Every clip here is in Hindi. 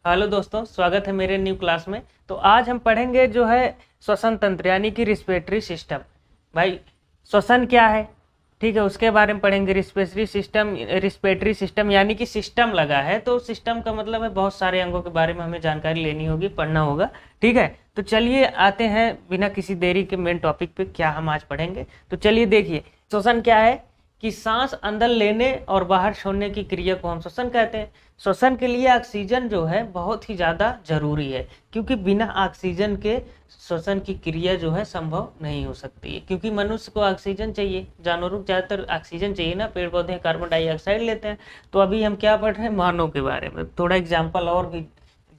हेलो दोस्तों, स्वागत है मेरे न्यू क्लास में। तो आज हम पढ़ेंगे जो है श्वसन तंत्र यानी कि रिस्पिरेटरी सिस्टम। भाई श्वसन क्या है, ठीक है, उसके बारे में पढ़ेंगे। रिस्पिरेटरी सिस्टम यानी कि सिस्टम लगा है, तो सिस्टम का मतलब है बहुत सारे अंगों के बारे में हमें जानकारी लेनी होगी, पढ़ना होगा, ठीक है। तो चलिए आते हैं बिना किसी देरी के मेन टॉपिक पे, क्या हम आज पढ़ेंगे। तो चलिए देखिए, श्वसन क्या है कि सांस अंदर लेने और बाहर छोड़ने की क्रिया को हम श्वसन कहते हैं। श्वसन के लिए ऑक्सीजन जो है बहुत ही ज़्यादा जरूरी है, क्योंकि बिना ऑक्सीजन के श्वसन की क्रिया जो है संभव नहीं हो सकती है। क्योंकि मनुष्य को ऑक्सीजन चाहिए, जानवरों को ज़्यादातर ऑक्सीजन चाहिए ना, पेड़ पौधे कार्बन डाइऑक्साइड लेते हैं। तो अभी हम क्या पढ़ रहे हैं, मानव के बारे में। थोड़ा एग्जाम्पल और भी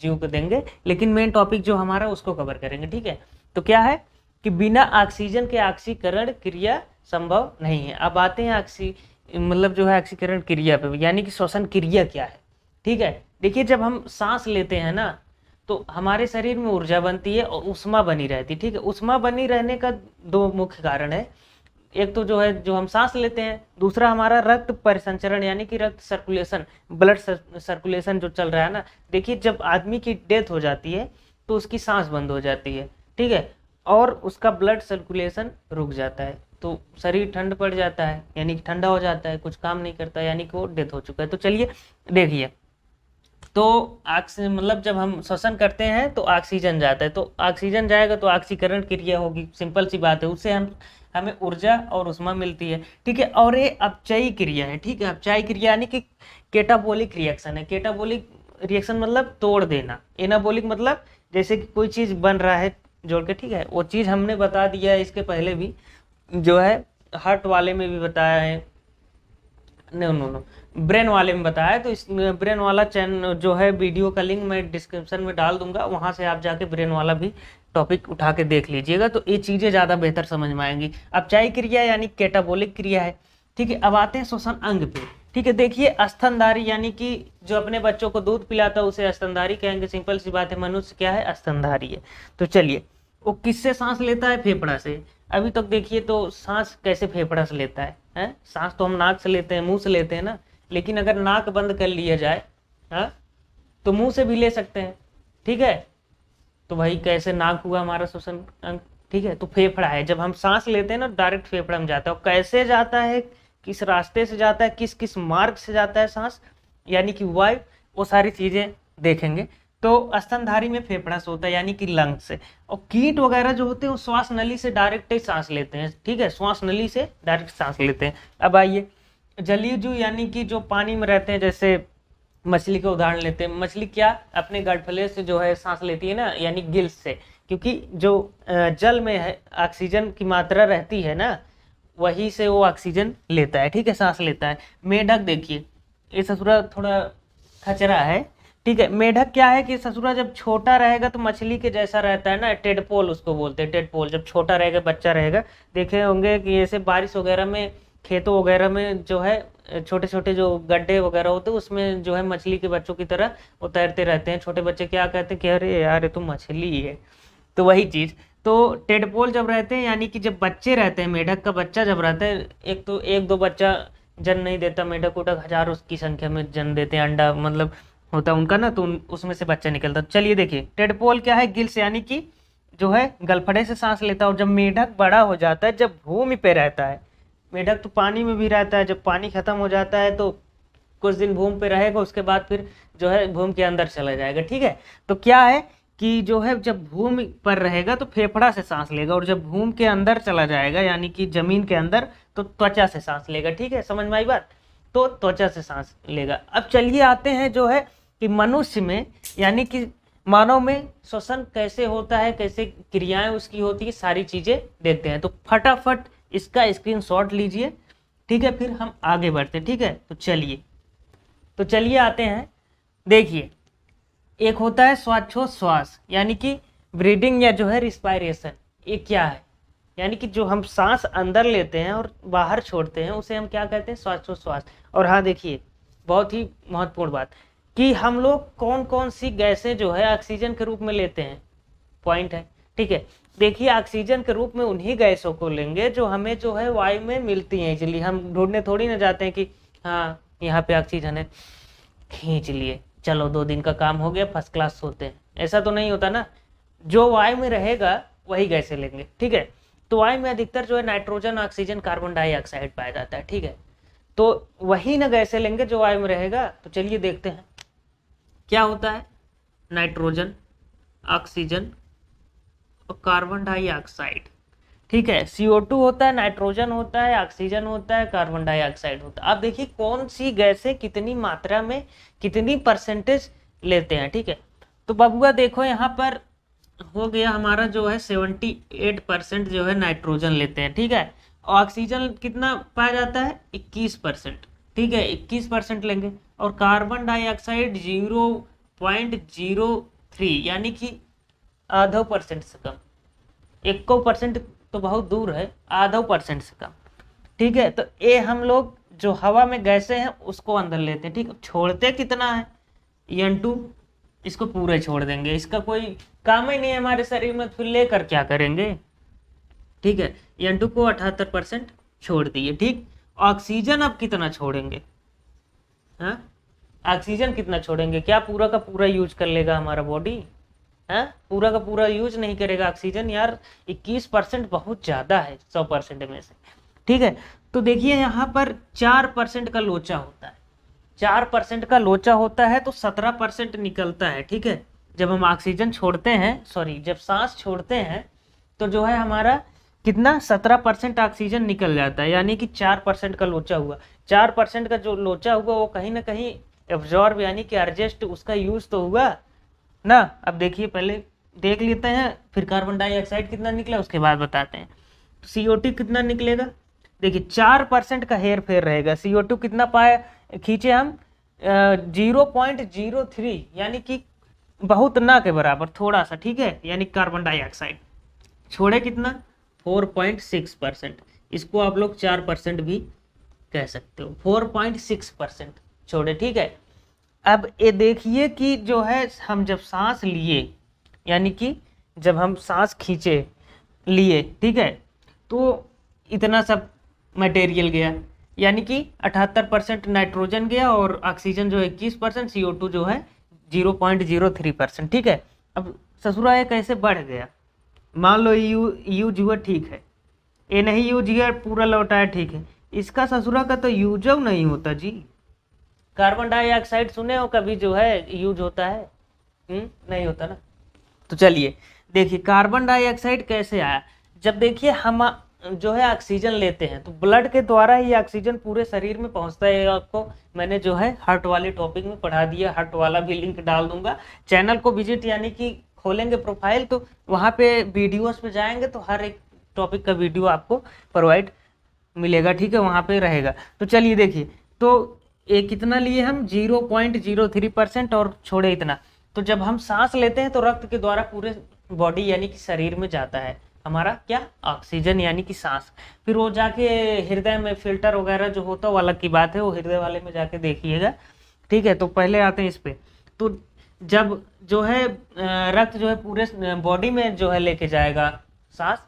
जीव को देंगे, लेकिन मेन टॉपिक जो हमारा उसको कवर करेंगे, ठीक है। तो क्या है कि बिना ऑक्सीजन के ऑक्सीकरण क्रिया संभव नहीं है। अब आते हैं मतलब जो है ऑक्सीकरण क्रिया पे, यानी कि श्वसन क्रिया क्या है, ठीक है। देखिए, जब हम सांस लेते हैं ना, तो हमारे शरीर में ऊर्जा बनती है और ऊष्मा बनी रहती है, ठीक है। ऊष्मा बनी रहने का दो मुख्य कारण है। एक तो जो है जो हम सांस लेते हैं, दूसरा हमारा रक्त परिसंचरण यानी कि रक्त सर्कुलेशन, ब्लड सर्कुलेशन जो चल रहा है ना। देखिए, जब आदमी की डेथ हो जाती है तो उसकी सांस बंद हो जाती है, ठीक है, और उसका ब्लड सर्कुलेशन रुक जाता है, तो शरीर ठंड पड़ जाता है, यानी कि ठंडा हो जाता है, कुछ काम नहीं करता, यानी कि वो डेथ हो चुका है। तो चलिए देखिए, तो ऑक्सीजन मतलब जब हम श्वसन करते हैं तो ऑक्सीजन जाता है, तो ऑक्सीजन जाएगा तो ऑक्सीकरण क्रिया होगी, सिंपल सी बात है। उससे हमें ऊर्जा और ऊष्मा मिलती है, ठीक है। और ये अपचयी क्रिया है, ठीक है। अपचयी क्रिया यानी कि केटाबोलिक रिएक्शन है। केटाबोलिक रिएक्शन मतलब तोड़ देना, एनाबोलिक मतलब जैसे कि कोई चीज़ बन रहा है जोड़ के, ठीक है। वो चीज़ हमने बता दिया है इसके पहले भी, जो है हार्ट वाले में भी बताया है, नो नो नो ब्रेन वाले में बताया है। तो इस ब्रेन वाला चैनल जो है, वीडियो का लिंक मैं डिस्क्रिप्शन में डाल दूंगा, वहां से आप जाके ब्रेन वाला भी टॉपिक उठा के देख लीजिएगा, तो ये चीज़ें ज़्यादा बेहतर समझ में आएंगी। अपचायी क्रिया यानी कैटाबोलिक क्रिया है, ठीक है। अब आते हैं श्वसन अंग पे, ठीक है। देखिए, स्तनधारी यानी कि जो अपने बच्चों को दूध पिलाता है उसे स्तनधारी कहेंगे, सिंपल सी बात है। मनुष्य क्या है, स्तनधारी है। तो चलिए, वो किससे सांस लेता है, फेफड़ा से। अभी तक देखिए, तो सांस कैसे फेफड़ा से लेता है? सांस तो हम नाक से लेते हैं, मुंह से लेते हैं ना, लेकिन अगर नाक बंद कर लिया जाए, हाँ, तो मुंह से भी ले सकते हैं, ठीक है। तो भाई कैसे नाक हुआ हमारा श्वसन अंग, ठीक है। तो फेफड़ा है, जब हम सांस लेते हैं ना डायरेक्ट फेफड़ा में जाता है। कैसे जाता है, किस रास्ते से जाता है, किस किस मार्ग से जाता है सांस, यानी कि वायु, वो सारी चीजें देखेंगे। तो स्तनधारी में फेफड़ा से होता है, यानी कि लंग से। और कीट वगैरह जो होते हैं वो श्वास नली से डायरेक्ट ही सांस लेते हैं, ठीक है, श्वास नली से डायरेक्ट सांस लेते हैं। अब आइए, जलीय जीव यानी कि जो पानी में रहते हैं, जैसे मछली का उदाहरण लेते हैं। मछली क्या अपने गलफले से जो है सांस लेती है ना, यानी गिल्स से, क्योंकि जो जल में है ऑक्सीजन की मात्रा रहती है ना, वही से वो ऑक्सीजन लेता है, ठीक है, सांस लेता है। मेढक देखिए, ये ससुरा थोड़ा खचरा है, ठीक है। मेढक क्या है कि ससुरा जब छोटा रहेगा तो मछली के जैसा रहता है ना, टेडपोल उसको बोलते हैं। टेडपोल जब छोटा रहेगा, बच्चा रहेगा, देखे होंगे कि ऐसे बारिश वगैरह में, खेतों वगैरह में जो है छोटे छोटे जो गड्ढे वगैरह होते हैं, उसमें जो है मछली के बच्चों की तरह वो तैरते रहते हैं। छोटे बच्चे क्या कहते हैं कि अरे यार ये तो मछली है, तो वही चीज। तो टेडपोल जब रहते हैं, यानी कि जब बच्चे रहते हैं, मेढक का बच्चा जब रहता है, एक तो एक दो बच्चा जन्म नहीं देता, मेढक उठक हजारों की संख्या में जन्म देते हैं, अंडा मतलब होता है उनका ना, तो उसमें से बच्चा निकलता। चलिए देखिए, टेडपोल क्या है, गिल्स यानी कि जो है गलफड़े से सांस लेता है। और जब मेढक बड़ा हो जाता है, जब भूमि पे रहता है, मेढक तो पानी में भी रहता है, जब पानी खत्म हो जाता है तो कुछ दिन भूमि पे रहेगा, उसके बाद फिर जो है भूमि के अंदर चला जाएगा, ठीक है। तो क्या है कि जो है जब भूमि पर रहेगा तो फेफड़ा से सांस लेगा, और जब भूमि के अंदर चला जाएगा यानी कि जमीन के अंदर, तो त्वचा से सांस लेगा, ठीक है, समझ में आई बात। तो त्वचा से सांस लेगा। अब चलिए आते हैं जो है कि मनुष्य में यानी कि मानव में श्वसन कैसे होता है, कैसे क्रियाएं उसकी होती है, सारी चीजें देखते हैं। तो फटाफट इसका स्क्रीनशॉट लीजिए, ठीक है, फिर हम आगे बढ़ते हैं, ठीक है। तो चलिए आते हैं, देखिए, एक होता है श्वासोच्छ्वास यानी कि ब्रीदिंग या जो है रिस्पायरेशन। ये क्या है, यानी कि जो हम सांस अंदर लेते हैं और बाहर छोड़ते हैं उसे हम क्या कहते हैं, श्वासोच्छ्वास। और हाँ देखिए, बहुत ही महत्वपूर्ण बात कि हम लोग कौन कौन सी गैसें जो है ऑक्सीजन के रूप में लेते हैं, पॉइंट है, ठीक है। देखिए, ऑक्सीजन के रूप में उन्हीं गैसों को लेंगे जो हमें जो है वायु में मिलती हैं इजीली। हम ढूंढने थोड़ी ना जाते हैं कि हाँ यहाँ पे ऑक्सीजन है, खींच लिए, चलो 2 दिन का काम हो गया, फर्स्ट क्लास सोते हैं, ऐसा तो नहीं होता ना। जो वायु में रहेगा वही गैसें लेंगे, ठीक है। तो वायु में अधिकतर जो है नाइट्रोजन, ऑक्सीजन, कार्बन डाइऑक्साइड पाया जाता है, ठीक है। तो वही ना गैसें लेंगे जो वायु में रहेगा। तो चलिए देखते हैं क्या होता है। नाइट्रोजन, ऑक्सीजन और कार्बन डाइऑक्साइड, ठीक है। CO2 होता है, नाइट्रोजन होता है, ऑक्सीजन होता है, कार्बन डाइऑक्साइड होता है। आप देखिए कौन सी गैसें कितनी मात्रा में कितनी परसेंटेज लेते हैं, ठीक है। तो बबुआ देखो यहाँ पर हो गया हमारा जो है 78% जो है नाइट्रोजन लेते हैं, ठीक है। ऑक्सीजन कितना पाया जाता है 21%, ठीक है, 21% लेंगे। और कार्बन डाइऑक्साइड 0.03 यानी कि आधा % से कम। 1% तो बहुत दूर है, आधा % से कम, ठीक है। तो ये हम लोग जो हवा में गैसें हैं उसको अंदर लेते हैं, ठीक है। छोड़ते कितना है N2, इसको पूरे छोड़ देंगे, इसका कोई काम ही नहीं है हमारे शरीर में, फिर लेकर क्या करेंगे, ठीक है। N2 को 78% छोड़ दिए, ठीक। ऑक्सीजन अब कितना छोड़ेंगे, हाँ, ऑक्सीजन कितना छोड़ेंगे? क्या पूरा का पूरा यूज कर लेगा हमारा बॉडी? हाँ, पूरा का पूरा यूज नहीं करेगा ऑक्सीजन यार। 21% बहुत ज़्यादा है 100% में से, ठीक है। तो देखिए यहाँ पर 4% का लोचा होता है, 4% का लोचा होता है तो 17% निकलता है, ठीक है। जब हम ऑक्सीजन छोड़ते हैं, सॉरी जब सांस छोड़ते हैं तो जो है हमारा कितना 17% ऑक्सीजन निकल जाता है, यानी कि 4% का लोचा हुआ। 4% का जो लोचा हुआ वो कहीं ना कहीं एब्जॉर्ब यानी कि एडजस्ट उसका यूज तो हुआ ना। अब देखिए पहले देख लेते हैं, फिर कार्बन डाइऑक्साइड कितना निकला उसके बाद बताते हैं। तो CO2 कितना निकलेगा, देखिए 4% का हेर फेर रहेगा। CO2 कितना पाए खींचे हम 0.03 यानी कि बहुत ना के बराबर, थोड़ा सा, ठीक है। यानी कार्बन डाइऑक्साइड छोड़े कितना 4.6%, इसको आप लोग 4% भी कह सकते हो। 4.6% छोड़े, ठीक है। अब ये देखिए कि जो है हम जब सांस लिए, यानी कि जब हम सांस खींचे लिए, ठीक है, तो इतना सब मटेरियल गया, यानी कि 78% नाइट्रोजन गया और ऑक्सीजन जो है 21%, CO2 जो है 0.03%, ठीक है। अब ससुरा ये कैसे बढ़ गया, मान लो यूज हुआ, ठीक है, ये नहीं यूज हुआ पूरा लौटाया, ठीक है। इसका ससुरा का तो यूज नहीं होता जी। कार्बन डाइऑक्साइड सुने हो कभी जो है यूज होता है? नहीं होता ना। तो चलिए देखिए कार्बन डाइऑक्साइड कैसे आया। जब देखिए हम जो है ऑक्सीजन लेते हैं तो ब्लड के द्वारा ही ऑक्सीजन पूरे शरीर में पहुंचता है। आपको मैंने जो है हार्ट वाले टॉपिक में पढ़ा दिया, हार्ट वाला भी लिंक डाल दूंगा। चैनल को विजिट यानी कि खोलेंगे प्रोफाइल तो वहाँ पे वीडियोस पे जाएंगे तो हर एक टॉपिक का वीडियो आपको प्रोवाइड मिलेगा, ठीक है, वहाँ पे रहेगा। तो चलिए देखिए, तो ये कितना लिए हम 0.03% और छोड़े इतना। तो जब हम सांस लेते हैं तो रक्त के द्वारा पूरे बॉडी यानी कि शरीर में जाता है हमारा क्या ऑक्सीजन यानी कि सांस। फिर वो जाके हृदय में फिल्टर वगैरह जो होता है वो अलग की बात है, वो हृदय वाले में जाके देखिएगा, ठीक है। तो पहले आते हैं इस पे। तो जब जो है रक्त जो है पूरे बॉडी में जो है लेके जाएगा सांस,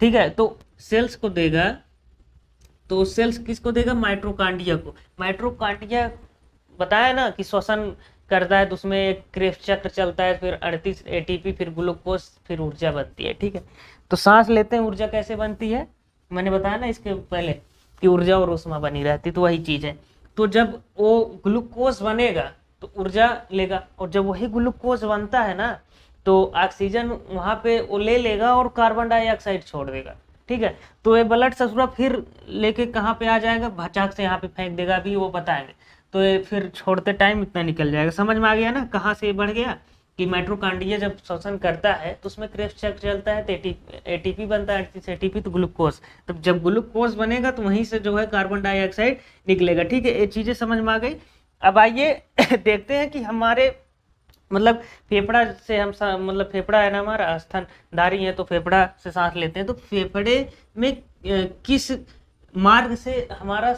ठीक है, तो सेल्स को देगा। तो सेल्स किसको देगा? माइटोकॉन्ड्रिया को। माइटोकॉन्ड्रिया बताया ना कि श्वसन करता है तो उसमें एक क्रेब्स चक्र चलता है, फिर 38 ATP, फिर ग्लूकोज, फिर ऊर्जा बनती है, ठीक है। तो सांस लेते हैं ऊर्जा कैसे बनती है, मैंने बताया ना इसके पहले कि ऊर्जा और ऊष्मा बनी रहती, तो वही चीज़ है। तो जब वो ग्लूकोज बनेगा तो ऊर्जा लेगा, और जब वही ग्लूकोज बनता है ना तो ऑक्सीजन वहाँ पे वो ले लेगा और कार्बन डाइऑक्साइड छोड़ देगा, ठीक है। तो ये ब्लड ससुरा फिर लेके कहाँ पे आ जाएगा, भचाक से यहाँ पे फेंक देगा, अभी वो बताएंगे। तो ये फिर छोड़ते टाइम इतना निकल जाएगा। समझ में आ गया ना कहाँ से ये बढ़ गया कि माइटोकॉन्ड्रिया जब श्वसन करता है तो उसमें क्रेब्स चक्र चलता है, तो ATP बनता है, ATP तो ग्लूकोज। तब जब ग्लूकोज बनेगा तो वहीं से जो है कार्बन डाइऑक्साइड निकलेगा, ठीक है। ये चीज़ें समझ में आ गई। अब आइए देखते हैं कि हमारे मतलब फेफड़ा से हम मतलब फेफड़ा है ना हमारा स्तनधारी है, तो फेफड़ा से सांस लेते हैं। तो फेफड़े में किस मार्ग से हमारा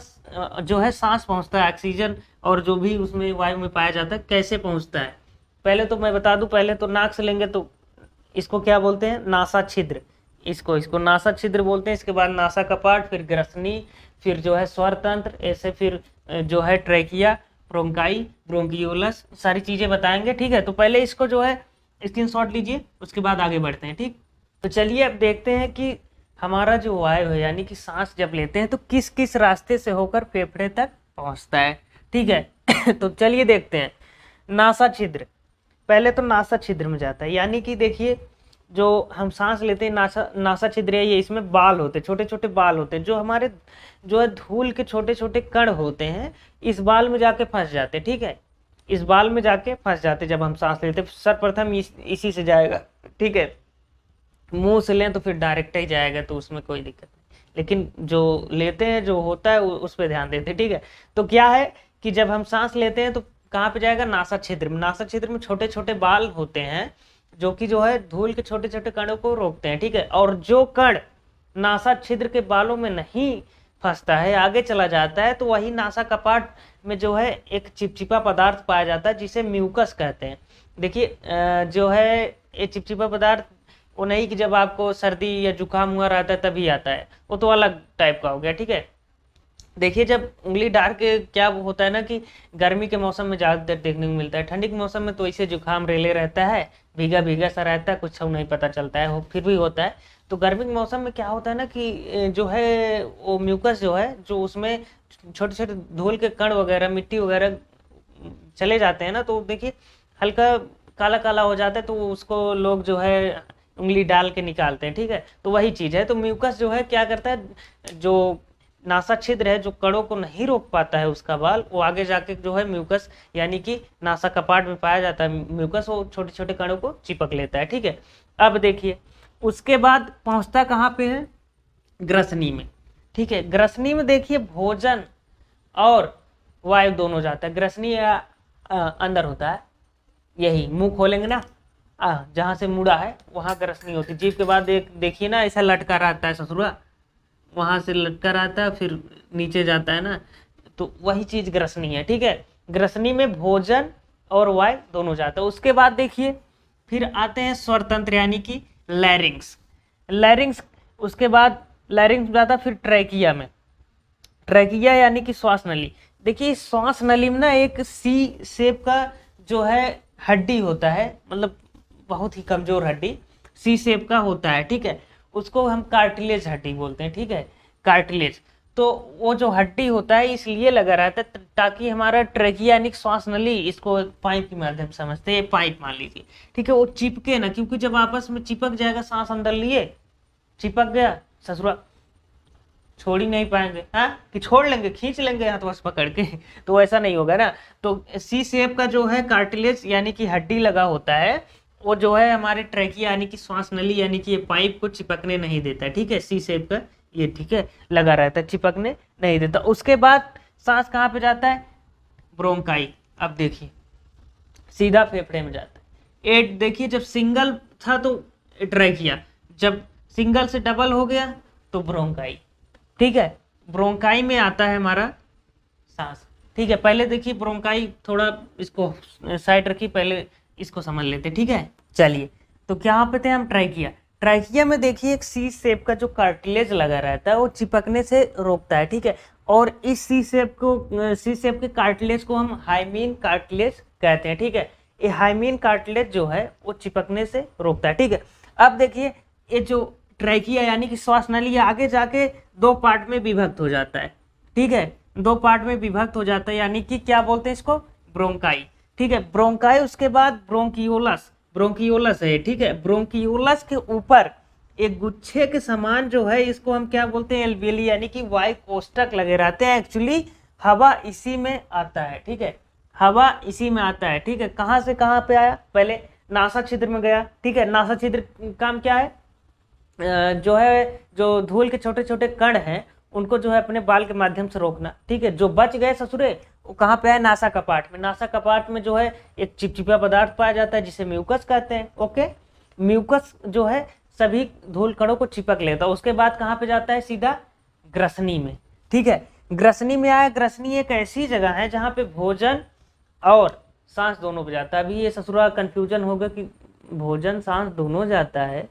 जो है सांस पहुंचता है, ऑक्सीजन और जो भी उसमें वायु में पाया जाता है कैसे पहुंचता है? पहले तो मैं बता दूं, पहले तो नाक से लेंगे तो इसको क्या बोलते हैं? नासा छिद्र। इसको नासा छिद्र बोलते हैं। इसके बाद नासा कपाट, फिर ग्रसनी, फिर जो है स्वर तंत्र, ऐसे फिर जो है ट्रैकिया, ब्रोंकाई, ब्रोंकियोलस, सारी चीजें बताएंगे। ठीक है, तो पहले इसको जो है स्क्रीनशॉट लीजिए, उसके बाद आगे बढ़ते हैं। ठीक, तो चलिए अब देखते हैं कि हमारा जो वायु है यानी कि सांस जब लेते हैं तो किस किस रास्ते से होकर फेफड़े तक पहुंचता है। ठीक है तो चलिए देखते हैं। नासा छिद्र, पहले तो नासा छिद्र में जाता है, यानी कि देखिए जो हम सांस लेते हैं नासा छिद्र है, ये इसमें बाल होते हैं, छोटे छोटे बाल होते हैं, जो हमारे जो है धूल के छोटे छोटे कण होते हैं, इस बाल में जाके फंस जाते हैं। ठीक है, इस बाल में जाके फंस जाते जब हम सांस लेते हैं। सर्वप्रथम इसी से जाएगा। ठीक है, मुंह से लें तो फिर डायरेक्ट ही जाएगा, तो उसमें कोई दिक्कत नहीं, लेकिन जो लेते हैं जो होता है उस पर ध्यान देते हैं। ठीक है, तो क्या है कि जब हम सांस लेते हैं तो कहाँ पे जाएगा? नासा छिद्र में। नासा छिद्र में छोटे छोटे बाल होते हैं जो कि जो है धूल के छोटे छोटे कणों को रोकते हैं। ठीक है, और जो कण नासा छिद्र के बालों में नहीं फंसता है, आगे चला जाता है, तो वही नासा कपाट में जो है एक चिपचिपा पदार्थ पाया जाता है जिसे म्यूकस कहते हैं। देखिए जो है ये चिपचिपा पदार्थ वो नहीं कि जब आपको सर्दी या जुकाम हुआ रहता है तभी आता है, वो तो अलग टाइप का हो गया। ठीक है, देखिए जब उंगली डाल के क्या होता है ना कि गर्मी के मौसम में ज़्यादातर देखने को मिलता है, ठंडी के मौसम में तो इसे जुकाम रेले रहता है, भीगा भीगा सा रहता है, कुछ नहीं पता चलता है, फिर भी होता है। तो गर्मी के मौसम में क्या होता है ना कि जो है वो म्यूकस जो है, जो उसमें छोटे छोटे धूल के कण वगैरह, मिट्टी वगैरह चले जाते हैं ना, तो देखिए हल्का काला काला हो जाता है, तो उसको लोग जो है उंगली डाल के निकालते हैं। ठीक है, तो वही चीज़ है। तो म्यूकस जो है क्या करता है, जो नासा छिद्र है जो कणों को नहीं रोक पाता है उसका बाल, वो आगे जाके जो है म्यूकस यानी कि नासा कपाट में पाया जाता है म्यूकस, वो छोटे छोटे कणों को चिपक लेता है। ठीक है, अब देखिए उसके बाद पहुंचता कहाँ पे है? ग्रसनी में। ठीक है, ग्रसनी में देखिए भोजन और वायु दोनों जाता है। ग्रसनी अंदर होता है, यही मुंह खोलेंगे ना जहाँ से मुड़ा है वहाँ ग्रसनी होती है। जीभ के बाद देखिए ना ऐसा लटका रहता है ससुरा, वहां से लटका रहता है फिर नीचे जाता है ना, तो वही चीज ग्रसनी है। ठीक है, ग्रसनी में भोजन और वायु दोनों जाता है। उसके बाद देखिए फिर आते हैं स्वरतंत्र यानी कि लैरिंग्स। लैरिंग्स उसके बाद लैरिंग्स जाता है फिर ट्रैकिया में। ट्रैकिया यानी कि श्वास नली। देखिए श्वास नली में ना एक सी शेप का जो है हड्डी होता है, मतलब बहुत ही कमजोर हड्डी सी शेप का होता है। ठीक है, उसको हम कार्टिलेज हड्डी बोलते हैं। ठीक है, कार्टिलेज। तो वो जो हड्डी होता है इसलिए लगा रहता है ताकि हमारा ट्रेकिया यानी श्वास नली, इसको पाइप के माध्यम से समझते हैं, पाइप मान लीजिए। ठीक है, वो चिपके ना, क्योंकि जब आपस में चिपक जाएगा, सांस अंदर लिए चिपक गया ससुरा, छोड़ ही नहीं पाएंगे। हाँ कि छोड़ लेंगे, खींच लेंगे हाथ बस पकड़ के, तो ऐसा नहीं होगा ना। तो सी शेप का जो है कार्टिलेज यानी कि हड्डी लगा होता है, वो जो है हमारे ट्रैकिया यानी कि श्वास नली यानी कि ये पाइप को चिपकने नहीं देता है। ठीक है, सी शेप का ये, ठीक है, लगा रहता है, चिपकने नहीं देता। उसके बाद सांस कहाँ पे जाता है? ब्रोंकाई। अब देखिए सीधा फेफड़े में जाता है। एट देखिए जब सिंगल था तो ट्रैकिया, जब सिंगल से डबल हो गया तो ब्रोंकाई। ठीक है, ब्रोंकाई में आता है हमारा सांस। ठीक है, पहले देखिए ब्रोंकाई, थोड़ा इसको साइड रखिए, पहले इसको समझ लेते। ठीक है, चलिए तो क्या पे थे हम? ट्रैकिया। ट्रैकिया में देखिए एक सी शेप का जो कार्टिलेज लगा रहता है वो चिपकने से रोकता है। ठीक है, और इस सी शेप के कार्टिलेज को हम हाइमीन कार्टिलेज कहते हैं। ठीक है, ये हाइमीन कार्टिलेज जो है वो चिपकने से रोकता है। ठीक है, अब देखिए ये जो ट्रैकिया यानी कि श्वास नली आगे जाके दो पार्ट में विभक्त हो जाता है। ठीक है, दो पार्ट में विभक्त हो जाता है, यानी कि क्या बोलते हैं इसको? ब्रोंकाई। ठीक है, ब्रोंकाई। उसके बाद ब्रोंकियोलस, ब्रोंकियोलस है। ठीक है, ब्रोंकियोलस के ऊपर एक गुच्छे के समान जो है इसको हम क्या बोलते हैं? एल्वियली यानी कि वायु कोष्ठक लगे रहते हैं। एक्चुअली हवा इसी में आता है। ठीक है, हवा इसी में आता है। ठीक है, कहाँ से कहाँ पे आया? पहले नासा छिद्र में गया। ठीक है, नासा छिद्र काम क्या है? जो है जो धूल के छोटे छोटे कण हैं उनको जो है अपने बाल के माध्यम से रोकना। ठीक है, जो बच गए ससुरे वो कहाँ पे है? नासा कपाट में। नासा कपाट में जो है एक चिपचिपा पदार्थ पाया जाता है जिसे म्यूकस कहते हैं। ओके, म्यूकस जो है सभी धूल कणों को चिपक लेता है। उसके बाद कहाँ पे जाता है? सीधा ग्रसनी में। ठीक है, ग्रसनी में आया। ग्रसनी एक ऐसी जगह है जहाँ पे भोजन और सांस दोनों पे जाता है। अभी ये ससुरा कंफ्यूजन होगा कि भोजन सांस दोनों जाता है,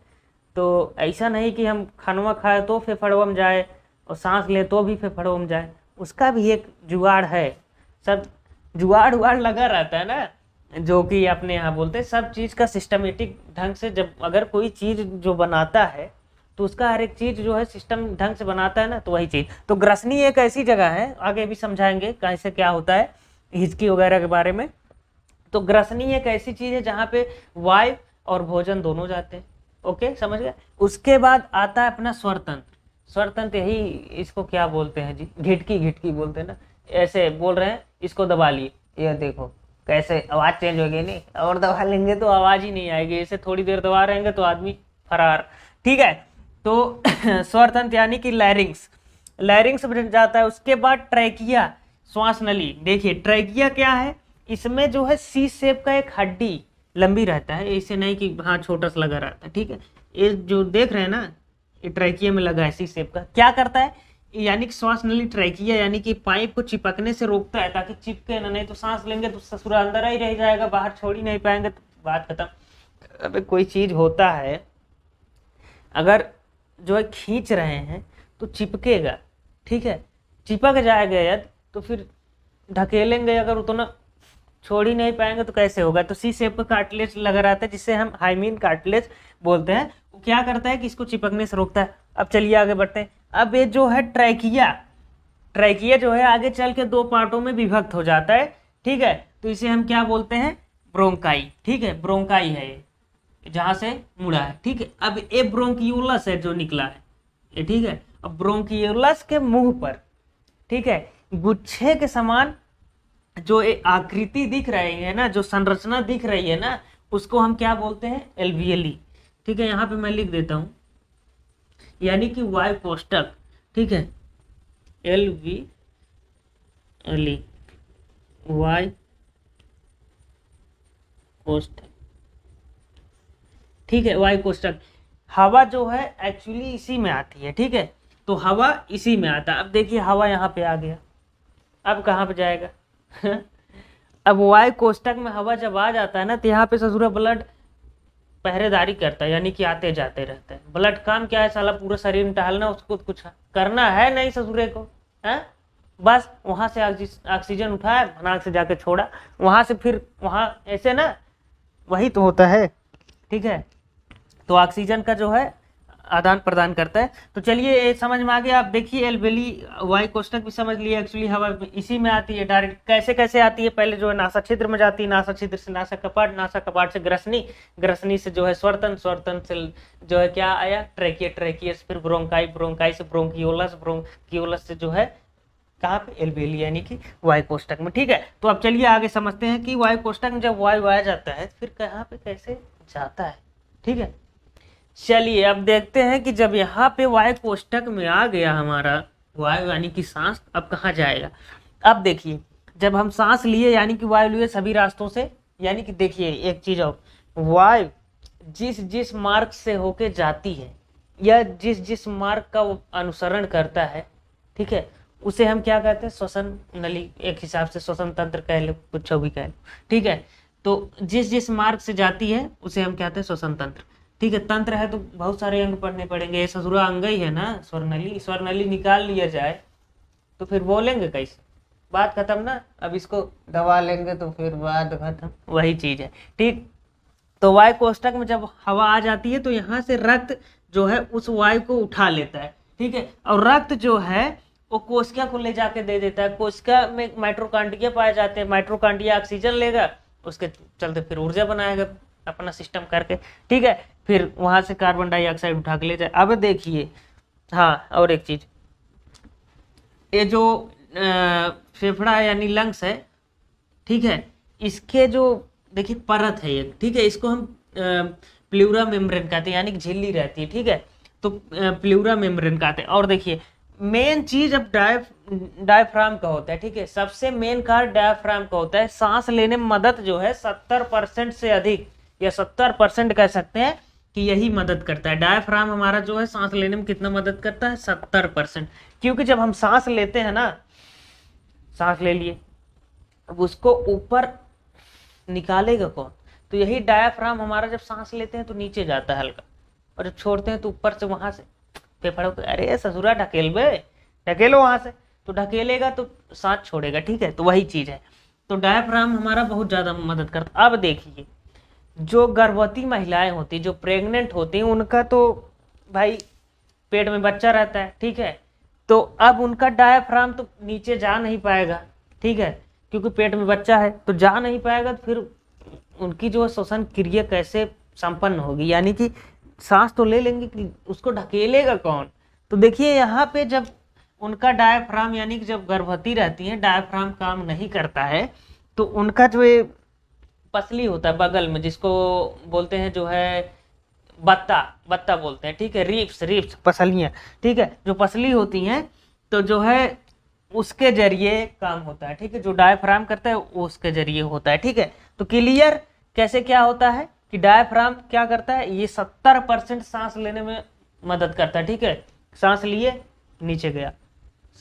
तो ऐसा नहीं कि हम खानवा खाए तो फेफड़वा में जाए और सांस ले तो भी फेफड़ों में जाए, उसका भी एक जुगाड़ है। सब जुगाड़ उगाड़ लगा रहता है ना, जो कि अपने यहाँ बोलते हैं। सब चीज़ का सिस्टमेटिक ढंग से, जब अगर कोई चीज़ जो बनाता है तो उसका हर एक चीज़ जो है सिस्टम ढंग से बनाता है ना, तो वही चीज़। तो ग्रसनी एक ऐसी जगह है, आगे भी समझाएंगे कैसे क्या होता है हिचकी वगैरह के बारे में। तो ग्रसनी एक ऐसी चीज़ है जहाँ पे वायु और भोजन दोनों जाते हैं। ओके, समझ गए। उसके बाद आता है अपना स्वरतंत्र। स्वरतंत्र यही इसको क्या बोलते हैं जी, घिटकी, घिटकी बोलते हैं ना। ऐसे बोल रहे हैं, इसको दबा लिए, ये देखो कैसे आवाज़ चेंज हो गई, नहीं और दबा लेंगे तो आवाज़ ही नहीं आएगी, ऐसे थोड़ी देर दबा रहेंगे तो आदमी फरार। ठीक है, तो स्वरतंत्र यानी कि लैरिंग्स, लैरिंग्स बन जाता है। उसके बाद ट्रैकिया, श्वास नली। देखिए ट्रैकिया क्या है, इसमें जो है सी शेप का एक हड्डी लंबी रहता है, ऐसे नहीं कि हाँ छोटा सा लगा रहता है। ठीक है, ये जो देख रहे हैं ना, ये ट्रैकिया में लगा है सी शेप का। क्या करता है, यानी कि श्वास नली ट्रैकिया यानी कि पाइप को चिपकने से रोकता है ताकि चिपके ना, नहीं तो सांस लेंगे तो ससुरा अंदर ही रह जाएगा, बाहर छोड़ ही नहीं पाएंगे तो बात खत्म। अबे कोई चीज होता है अगर जो है खींच रहे हैं तो चिपकेगा, ठीक है, चिपक जाएगा यदि तो फिर ढकेलेंगे अगर उतना छोड़ ही नहीं पाएंगे तो कैसे होगा। तो सी शेप का कार्टिलेज लगा रहता है जिसे हम हाइमीन कार्टिलेज बोलते हैं। वो क्या करता है कि इसको चिपकने से रोकता है। अब चलिए आगे बढ़ते हैं। अब ये जो है ट्रैकिया, ट्रैकिया जो है आगे चल के दो पार्टों में विभक्त हो जाता है। ठीक है, तो इसे हम क्या बोलते हैं, ब्रोंकाई। ठीक है, ब्रोंकाई है ये जहां से मुड़ा है। ठीक है, अब ये ब्रोंकियोलस है जो निकला है ये। ठीक है, अब ब्रोंकियोलस के मुंह पर, ठीक है, गुच्छे के समान जो एक आकृति दिख रही है ना, जो संरचना दिख रही है ना, उसको हम क्या बोलते हैं, एल्वियली। ठीक है, यहाँ पे मैं लिख देता हूँ, यानी कि वायु कोष्ठक। ठीक है, एल्वियली, वायु कोष्ठक। ठीक है, वायु कोष्ठक। हवा जो है एक्चुअली इसी में आती है। ठीक है, तो हवा इसी में आता है। अब देखिए हवा यहाँ पे आ गया, अब कहाँ पे जाएगा अब वायु कोष्ठक में हवा जब आ जाता है ना, तो यहाँ पे ससुरा ब्लड पहरेदारी करता है, यानी कि आते जाते रहता है। ब्लड काम क्या है, साला पूरा शरीर में टहलना, उसको कुछ करना है नहीं ससुरे को, है बस वहां से ऑक्सीजन उठाया, नाक से जाके छोड़ा, वहां से फिर वहां ऐसे ना, वही तो होता है। ठीक है, तो ऑक्सीजन का जो है आदान प्रदान करता है। तो चलिए ये समझ में आ गया। आप देखिए एल्वेली वायु कोष्ठक भी समझ लिए, एक्चुअली हवा इसी में आती है डायरेक्ट। कैसे कैसे आती है, पहले जो है नासा छिद्र में जाती है, नासा छिद्र से नासा कपाट, नासा कपाट से ग्रसनी, ग्रसनी से जो है स्वरतंत्र, स्वरतंत्र से जो है क्या आया, ट्रैकिया, ट्रैकिया से फिर ब्रोंकाई, ब्रोंकाई से ब्रोंकियोलस, ब्रोंकियोलस से जो है कहाँ पे, एल्वेली यानी कि वायु कोष्ठक में। ठीक है, तो अब चलिए आगे समझते हैं कि वायु कोष्ठक में जब वायु आ जाता है फिर कहाँ पे कैसे जाता है। ठीक है, चलिए अब देखते हैं कि जब यहाँ पे वायु कोष्ठक में आ गया हमारा वायु यानी कि सांस, अब कहाँ जाएगा। अब देखिए जब हम सांस लिए यानी कि वायु लिए सभी रास्तों से, यानी कि देखिए एक चीज और, वायु जिस जिस मार्ग से होके जाती है या जिस जिस मार्ग का वो अनुसरण करता है, ठीक है, उसे हम क्या कहते हैं, श्वसन नली, एक हिसाब से श्वसन तंत्र कह लो, कुछ भी कह लो। ठीक है, तो जिस जिस मार्ग से जाती है उसे हम कहते हैं श्वसन तंत्र। ठीक है, तंत्र है तो बहुत सारे अंग पढ़ने पड़ेंगे, ये ससुरा अंग ही है ना, स्वरनली, स्वरनली निकाल लिया जाए तो फिर बोलेंगे कैसे, बात खत्म ना। अब इसको दबा लेंगे तो फिर बात खत्म, वही चीज है। ठीक, तो वायु कोष्ठक में जब हवा आ जाती है तो यहाँ से रक्त जो है उस वायु को उठा लेता है। ठीक है, और रक्त जो है वो कोशिका को ले जाके दे देता है। कोशिका में माइट्रोकांड्रिया पाए जाते हैं, माइट्रोकांड्रिया ऑक्सीजन लेगा, उसके चलते फिर ऊर्जा बनाएगा अपना सिस्टम करके। ठीक है, फिर वहां से कार्बन डाइऑक्साइड उठा के ले जाए। अब देखिए, हाँ और एक चीज, ये जो फेफड़ा यानी लंग्स है, ठीक है, इसके जो देखिए परत है एक, ठीक है, इसको हम प्लूरा मेम्ब्रेन कहते हैं, यानी कि झिल्ली रहती है। ठीक है, तो प्लूरा मेम्ब्रेन कहते हैं। और देखिए मेन चीज अब डायफ्राम का होता है। ठीक है, सबसे मेन कार्य डायफ्राम का होता है। सांस लेने में मदद जो है 70% से अधिक या 70% कह सकते हैं कि यही मदद करता है। डायफ्राम हमारा जो है सांस लेने में कितना मदद करता है, 70%। क्योंकि जब हम सांस लेते हैं ना, सांस ले लिए, अब उसको ऊपर निकालेगा कौन, तो यही डायफ्राम हमारा। जब सांस लेते हैं तो नीचे जाता है हल्का, और जब छोड़ते हैं तो ऊपर से वहां से फेफड़ों पे, अरे ससुरा ढकेल बे, ढकेलो वहां से, तो ढकेलेगा तो सांस छोड़ेगा। ठीक है, तो वही चीज है। तो डायफ्राम हमारा बहुत ज़्यादा मदद करता। अब देखिए, जो गर्भवती महिलाएं होती, जो प्रेग्नेंट होती हैं, उनका तो भाई पेट में बच्चा रहता है, ठीक है। तो अब उनका डायफ्राम तो नीचे जा नहीं पाएगा, ठीक है, क्योंकि पेट में बच्चा है तो जा नहीं पाएगा। तो फिर उनकी जो श्वसन क्रिया कैसे संपन्न होगी, यानी कि सांस तो ले लेंगे कि उसको ढकेलेगा कौन। तो देखिए यहाँ पे जब उनका डायफ्राम, यानी कि जब गर्भवती रहती है, डायफ्राम काम नहीं करता है, तो उनका जो ये पसली होता है बगल में, जिसको बोलते हैं जो है बत्ता, बत्ता बोलते हैं, ठीक है, रिप्स, रिप्स पसलियाँ, ठीक है, जो पसली होती हैं, तो जो है उसके जरिए काम होता है, ठीक है, जो डायफ्राम करता है वो उसके जरिए होता है, ठीक है। तो क्लियर कैसे क्या होता है कि डायफ्राम क्या करता है, ये 70% सांस लेने में मदद करता है, ठीक है। सांस लिए, नीचे गया,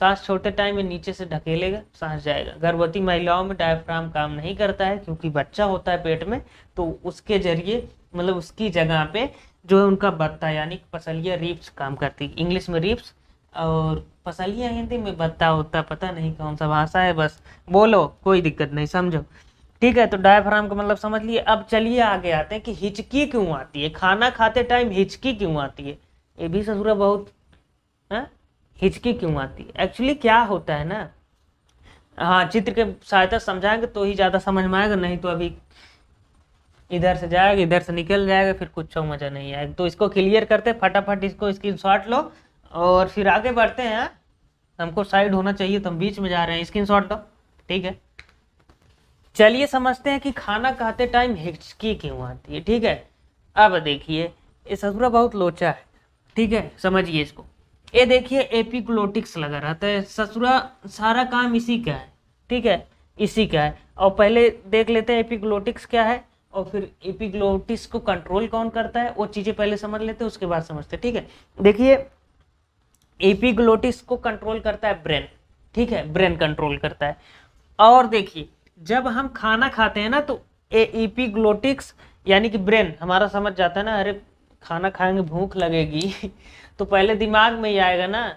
सांस छोटे टाइम में नीचे से ढकेलेगा, सांस जाएगा। गर्भवती महिलाओं में डायफ्राम काम नहीं करता है क्योंकि बच्चा होता है पेट में, तो उसके जरिए मतलब उसकी जगह पे जो है उनका बत्ता यानी पसलियाँ, रिप्स काम करती है। इंग्लिश में रिप्स और पसलियाँ, हिंदी में बत्ता होता है, पता नहीं कौन सा भाषा है, बस बोलो, कोई दिक्कत नहीं, समझो, ठीक है। तो डायफ्राम का मतलब समझ लिए। अब चलिए आगे आते हैं कि हिचकी क्यों आती है, खाना खाते टाइम हिचकी क्यों आती है। ये भी ससुरा बहुत हिचकी क्यों आती है। एक्चुअली क्या होता है ना, हाँ, चित्र के सहायता समझाएंगे तो ही ज़्यादा समझ में आएगा, नहीं तो अभी इधर से जाएगा, इधर से निकल जाएगा, फिर कुछ मज़ा नहीं आएगा। तो इसको क्लियर करते, फटाफट इसको स्क्रीनशॉट लो और फिर आगे बढ़ते हैं। हमको साइड होना चाहिए तो हम बीच में जा रहे हैं, स्क्रीनशॉट लो, ठीक है। चलिए समझते हैं कि खाना खाते टाइम हिचकी क्यों आती है, ठीक है। अब देखिए, ये ससुरा बहुत लोचा है, ठीक है, समझिए इसको। ये देखिए एपिग्लोटिक्स लगा रहता है, ससुरा सारा काम इसी का है, ठीक है, इसी का है। और पहले देख लेते हैं एपिग्लोटिक्स क्या है, और फिर एपिग्लोटिक्स को कंट्रोल कौन करता है, वो चीज़ें पहले समझ लेते हैं, उसके बाद समझते हैं, ठीक है। देखिए, एपिग्लोटिक्स को कंट्रोल करता है ब्रेन, ठीक है, ब्रेन कंट्रोल करता है। और देखिए, जब हम खाना खाते हैं ना, तो एपिग्लोटिक्स यानी कि ब्रेन हमारा समझ जाता है ना, अरे खाना खाएंगे, भूख लगेगी तो पहले दिमाग में ही आएगा ना,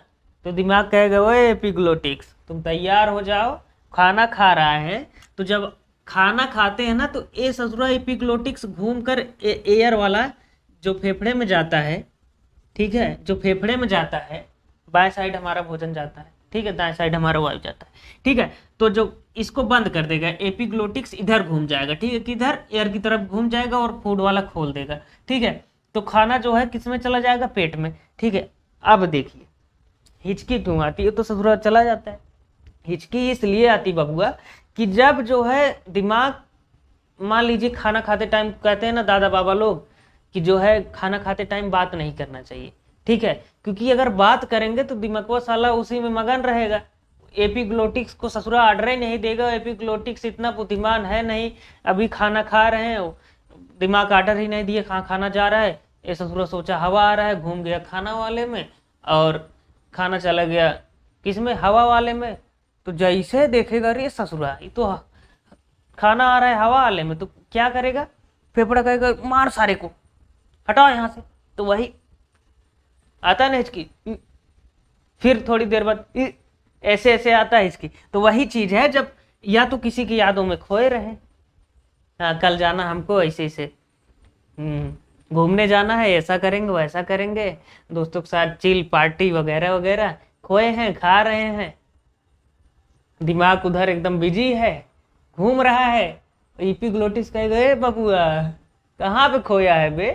तो दिमाग कहेगा ओए एपिग्लोटिक्स तुम तैयार हो जाओ, खाना खा रहा है। तो जब खाना खाते हैं ना, तो ये ससुरा एपिग्लोटिक्स घूम कर एयर वाला जो फेफड़े में जाता है, ठीक है, जो फेफड़े में जाता है, बाएं साइड हमारा भोजन जाता है, ठीक है, दाएं साइड हमारा वायु जाता है, ठीक है। तो जो इसको बंद कर देगा, एपिग्लोटिक्स इधर घूम जाएगा, ठीक है, किधर, एयर की तरफ घूम जाएगा और फूड वाला खोल देगा, ठीक है। तो खाना जो है किस में चला जाएगा, पेट में, ठीक है। अब देखिए हिचकी क्यों आती है, तो ससुरा चला जाता है। हिचकी इसलिए आती बबुआ कि जब जो है दिमाग, मान लीजिए खाना खाते टाइम, कहते हैं ना दादा बाबा लोग कि जो है खाना खाते टाइम बात नहीं करना चाहिए, ठीक है, क्योंकि अगर बात करेंगे तो दिमागवा साला उसी में मगन रहेगा। एपिग्लोटिक्स को ससुरा ऑर्डर ही नहीं देगा, एपिग्लोटिक्स इतना बुद्धिमान है नहीं, अभी खाना खा रहे हैं, दिमाग ऑर्डर ही नहीं दिए, खाना जा रहा है, ये ससुरा सोचा हवा आ रहा है, घूम गया खाना वाले में और खाना चला गया किस में, हवा वाले में। तो जैसे देखेगा अरे ससुरा ये तो खाना आ रहा है हवा वाले में, तो क्या करेगा, फेफड़ा कहेगा मार सारे को, हटाओ यहाँ से। तो वही आता है ना हिचकी, फिर थोड़ी देर बाद ऐसे ऐसे आता है इसकी। तो वही चीज है, जब या तो किसी की यादों में खोए रहे, हाँ कल जाना हमको ऐसे ऐसे घूमने जाना है, ऐसा करेंगे वैसा करेंगे, दोस्तों के साथ चिल पार्टी वगैरह वगैरह, खोए हैं, खा रहे हैं, दिमाग उधर एकदम बिजी है, घूम रहा है। एपिग्लोटिस कहेगा ए बबुआ कहाँ पे खोया है बे,